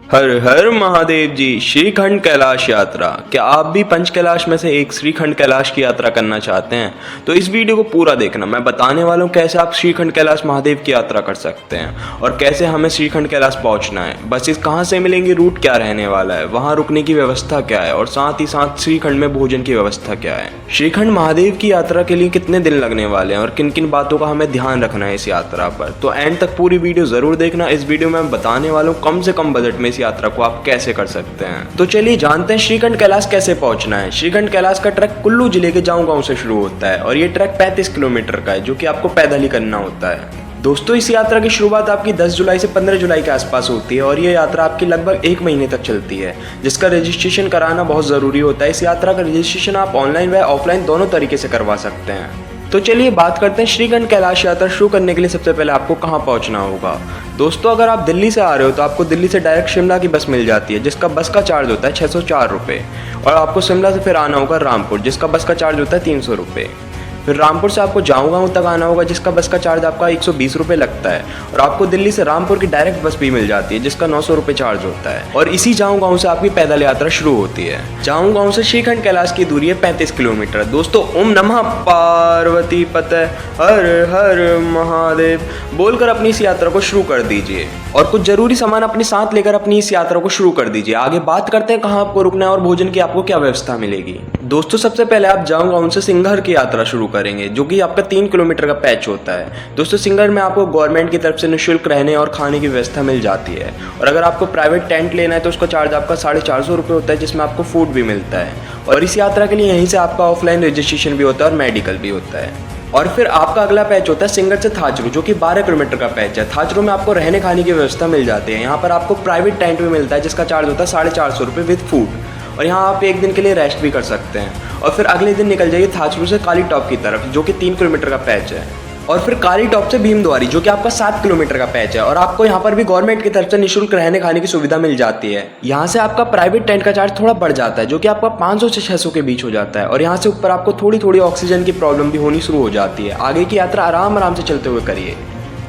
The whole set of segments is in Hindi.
हर हर महादेव जी। श्रीखंड कैलाश यात्रा। क्या आप भी पंच कैलाश में से एक श्रीखंड कैलाश की यात्रा करना चाहते हैं? तो इस वीडियो को पूरा देखना। मैं बताने वाला हूँ कैसे आप श्रीखंड कैलाश महादेव की यात्रा कर सकते हैं और कैसे हमें श्रीखंड कैलाश पहुंचना है, बसेस कहाँ से मिलेंगी, रूट क्या रहने वाला है, वहाँ रुकने की व्यवस्था क्या है और साथ ही साथ श्रीखंड में भोजन की व्यवस्था क्या है, श्रीखंड महादेव की यात्रा के लिए कितने दिन लगने वाले हैं और किन किन बातों का हमें ध्यान रखना है इस यात्रा पर। तो एंड तक पूरी वीडियो जरूर देखना। इस वीडियो में मैं बताने वाला हूँ कम से कम बजट में इस यात्रा को आप कैसे कर सकते हैं। तो चलिए जानते हैं श्रीखंड कैलाश कैसे पहुंचना है। श्रीखंड कैलाश का ट्रैक कुल्लू जिले के जाऊं गांव से शुरू होता है और ये ट्रैक 35 किलोमीटर का है, जो कि आपको पैदल ही करना होता है। दोस्तों, इस यात्रा की शुरुआत आपकी 10 जुलाई से 15 जुलाई के आसपास होती है और ये यात्रा आपकी लगभग 1 महीने तक चलती है, जिसका रजिस्ट्रेशन कराना बहुत ज़रूरी होता है। इस यात्रा का रजिस्ट्रेशन आप ऑनलाइन व ऑफलाइन दोनों तरीके से करवा सकते हैं। तो चलिए बात करते हैं श्रीखंड कैलाश यात्रा शुरू करने के लिए सबसे पहले आपको कहाँ पहुँचना होगा। दोस्तों, अगर आप दिल्ली से आ रहे हो तो आपको दिल्ली से डायरेक्ट शिमला की बस मिल जाती है, जिसका बस का चार्ज होता है 604 रुपये। और आपको शिमला से फिर आना होगा रामपुर, जिसका बस का चार्ज होता है 300 रुपये। फिर रामपुर से आपको जाऊँ गाँव तक आना होगा, जिसका बस का चार्ज आपका 120 रुपये लगता है। और आपको दिल्ली से रामपुर की डायरेक्ट बस भी मिल जाती है, जिसका 900 रुपये चार्ज होता है। और इसी जाऊँ गाँव से आपकी पैदल यात्रा शुरू होती है। जाऊँ गाँव से श्रीखंड कैलाश की दूरी है 35 किलोमीटर। दोस्तों, ओम नमः पार्वती पते हर हर महादेव बोलकर अपनी इस यात्रा को शुरू कर दीजिए और कुछ जरूरी सामान अपने साथ लेकर अपनी इस यात्रा को शुरू कर दीजिए। आगे बात करते हैं कहाँ आपको रुकना है और भोजन की आपको क्या व्यवस्था मिलेगी। दोस्तों, सबसे पहले आप जाऊँ गाँव से सिंघर की यात्रा शुरू करेंगे, जो कि आपका 3 किलोमीटर का पैच होता है। दोस्तों, सिंघर में आपको गवर्नमेंट की तरफ से निःशुल्क रहने और खाने की व्यवस्था मिल जाती है। और अगर आपको प्राइवेट टेंट लेना है तो उसका चार्ज आपका 450 रुपये होता है, जिसमें आपको फूड भी मिलता है। और इस यात्रा के लिए यहीं से आपका ऑफलाइन रजिस्ट्रेशन भी होता है और मेडिकल भी होता है। और फिर आपका अगला पैच होता है सिंगर से थाचरू, जो कि 12 किलोमीटर का पैच है। थाचरू में आपको रहने खाने की व्यवस्था मिल जाती है। यहाँ पर आपको प्राइवेट टेंट भी मिलता है, जिसका चार्ज होता है 450 रुपये विद फूड। और यहाँ आप एक दिन के लिए रेस्ट भी कर सकते हैं। और फिर अगले दिन निकल जाइए थाचरू से काली टॉप की तरफ, जो कि 3 किलोमीटर का पैच है। और फिर काली टॉप से भीमद्वारी, जो कि आपका 7 किलोमीटर का पैच है। और आपको यहाँ पर भी गवर्नमेंट की तरफ से निःशुल्क रहने खाने की सुविधा मिल जाती है। यहाँ से आपका प्राइवेट टेंट का चार्ज थोड़ा बढ़ जाता है, जो कि आपका 500 से 600 के बीच हो जाता है। और यहाँ से ऊपर आपको थोड़ी थोड़ी ऑक्सीजन की प्रॉब्लम भी होनी शुरू हो जाती है। आगे की यात्रा आराम आराम से चलते हुए करिए।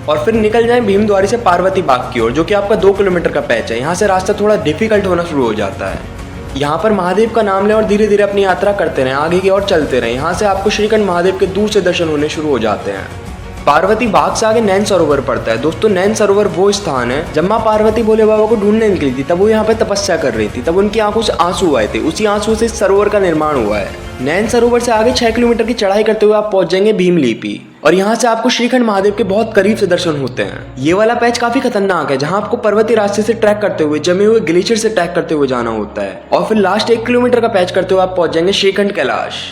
और फिर निकल जाएं भीमद्वारी से पार्वती बाग की ओर, जो कि आपका 2 किलोमीटर का पैच है। यहाँ से रास्ता थोड़ा डिफिकल्ट होना शुरू हो जाता है। यहाँ पर महादेव का नाम लें और धीरे धीरे अपनी यात्रा करते रहें, आगे की ओर चलते रहें। यहाँ से आपको श्रीखंड महादेव के दूर से दर्शन होने शुरू हो जाते हैं। पार्वती बाग से आगे नैन सरोवर पड़ता है। दोस्तों, नैन सरोवर वो स्थान है जब माँ पार्वती भोले बाबा को ढूंढने निकली थी, तब वो यहाँ पे तपस्या कर रही थी। तब उनकी आंखों से आंसू आए थे, उसी आंसू से इस सरोवर का निर्माण हुआ है। नैन सरोवर से आगे 6 किलोमीटर की चढ़ाई करते हुए आप पहुंच जाएंगे भीमलीपी। और यहाँ से आपको श्रीखंड महादेव के बहुत करीब से दर्शन होते हैं। ये वाला पैच काफी खतरनाक है, जहाँ आपको पर्वतीय रास्ते से ट्रैक करते हुए, जमे हुए ग्लेशियर से ट्रैक करते हुए जाना होता है। और फिर लास्ट 1 किलोमीटर का पैच करते हुए आप पहुंच जाएंगे श्रीखंड कैलाश।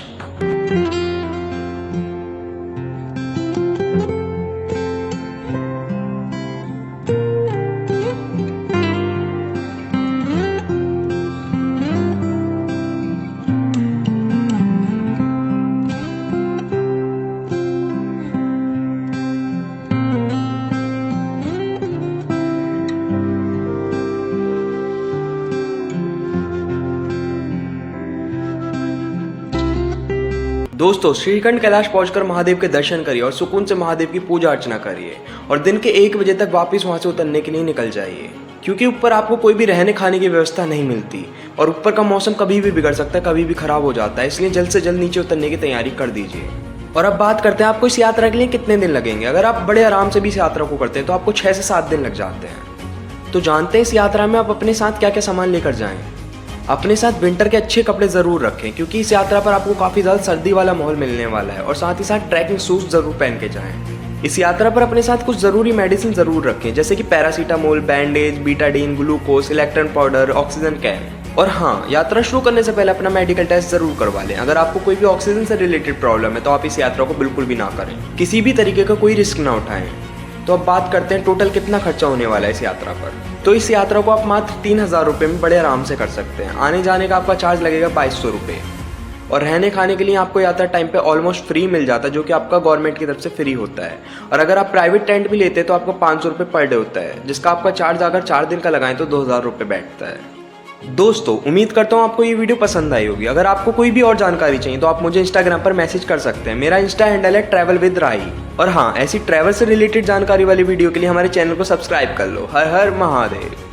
दोस्तों, श्रीखंड कैलाश पहुंचकर महादेव के दर्शन करिए और सुकून से महादेव की पूजा अर्चना करिए। और दिन के 1 बजे तक वापस वहां से उतरने के लिए निकल जाइए, क्योंकि ऊपर आपको कोई भी रहने खाने की व्यवस्था नहीं मिलती और ऊपर का मौसम कभी भी बिगड़ सकता है, कभी भी खराब हो जाता है। इसलिए जल्द से जल्द नीचे उतरने की तैयारी कर दीजिए। और अब बात करते हैं आपको इस यात्रा के लिए कितने दिन लगेंगे। अगर आप बड़े आराम से भी इस यात्रा को करते हैं तो आपको 6 से 7 दिन लग जाते हैं। तो जानते हैं इस यात्रा में आप अपने साथ क्या क्या सामान लेकर जाएं। अपने साथ विंटर के अच्छे कपड़े ज़रूर रखें, क्योंकि इस यात्रा पर आपको काफ़ी ज़्यादा सर्दी वाला माहौल मिलने वाला है। और साथ ही साथ ट्रैकिंग शूज़ ज़रूर पहन के जाएं। इस यात्रा पर अपने साथ कुछ ज़रूरी मेडिसिन ज़रूर रखें, जैसे कि paracetamol, bandage, Betadine, glucose, electron powder, oxygen can. और हाँ, यात्रा शुरू करने से पहले अपना मेडिकल टेस्ट ज़रूर करवा लें। अगर आपको कोई भी ऑक्सीजन से रिलेटेड प्रॉब्लम है तो आप इस यात्रा को बिल्कुल भी ना करें, किसी भी तरीके का कोई रिस्क ना उठाएं। तो अब बात करते हैं टोटल कितना खर्चा होने वाला है इस यात्रा पर। तो इस यात्रा को आप मात्र 3000 रुपये में बड़े आराम से कर सकते हैं। आने जाने का आपका चार्ज लगेगा 2200 रुपये। और रहने खाने के लिए आपको यात्रा टाइम पे ऑलमोस्ट फ्री मिल जाता है, जो कि आपका गवर्नमेंट की तरफ से फ्री होता है। और अगर आप प्राइवेट टेंट भी लेते हैं तो आपको 500 रुपये पर डे होता है, जिसका आपका चार्ज अगर 4 दिन का लगाएं तो 2000 रुपये बैठता है। दोस्तों, उम्मीद करता हूँ आपको ये वीडियो पसंद आई होगी। अगर आपको कोई भी और जानकारी चाहिए तो आप मुझे इंस्टाग्राम पर मैसेज कर सकते हैं। मेरा इंस्टा हैंडल है ट्रैवल विद राही। और हाँ, ऐसी ट्रैवल से रिलेटेड जानकारी वाली वीडियो के लिए हमारे चैनल को सब्सक्राइब कर लो। हर हर महादेव।